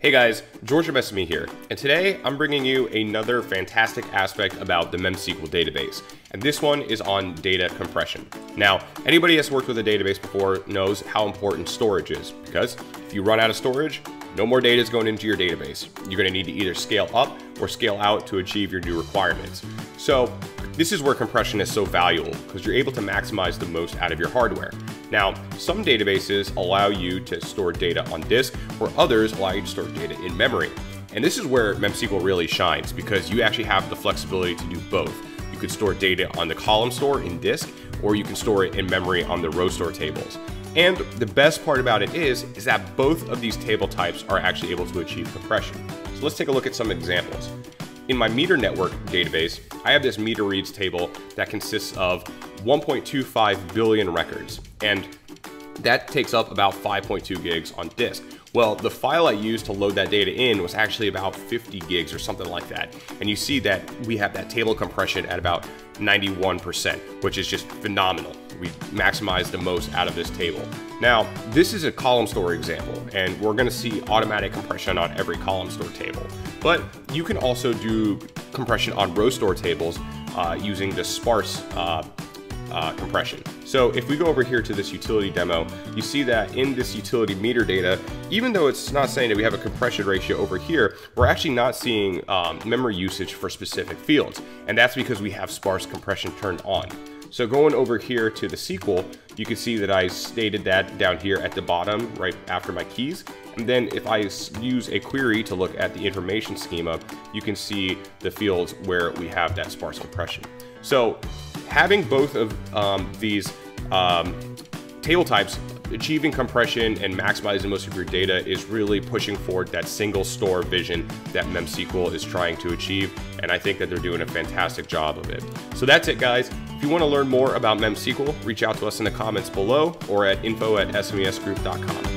Hey guys, George Mesami here, and today I'm bringing you another fantastic aspect about the MemSQL database, and this one is on data compression. Now, anybody that's worked with a database before knows how important storage is, because if you run out of storage, no more data is going into your database. You're going to need to either scale up or scale out to achieve your new requirements. So this is where compression is so valuable, because you're able to maximize the most out of your hardware. Now, some databases allow you to store data on disk, or others allow you to store data in memory. And this is where MemSQL really shines, because you actually have the flexibility to do both. You could store data on the column store in disk, or you can store it in memory on the row store tables. And the best part about it is that both of these table types are actually able to achieve compression. So let's take a look at some examples. In my meter network database, I have this meter reads table that consists of 1.25 billion records, and that takes up about 5.2 gigs on disk. Well, the file I used to load that data in was actually about 50 gigs or something like that. And you see that we have that table compression at about 91%, which is just phenomenal. We maximize the most out of this table. Now, this is a column store example, and we're gonna see automatic compression on every column store table. But you can also do compression on row store tables using the sparse compression. So if we go over here to this utility demo, you see that in this utility meter data, even though it's not saying that we have a compression ratio over here, we're actually not seeing memory usage for specific fields. And that's because we have sparse compression turned on. So going over here to the SQL, you can see that I stated that down here at the bottom, right after my keys. And then if I use a query to look at the information schema, you can see the fields where we have that sparse compression. So having both of these table types, achieving compression and maximizing most of your data is really pushing forward that single store vision that MemSQL is trying to achieve, and I think that they're doing a fantastic job of it. So that's it, guys. If you want to learn more about MemSQL, reach out to us in the comments below or at info@smesgroup.com.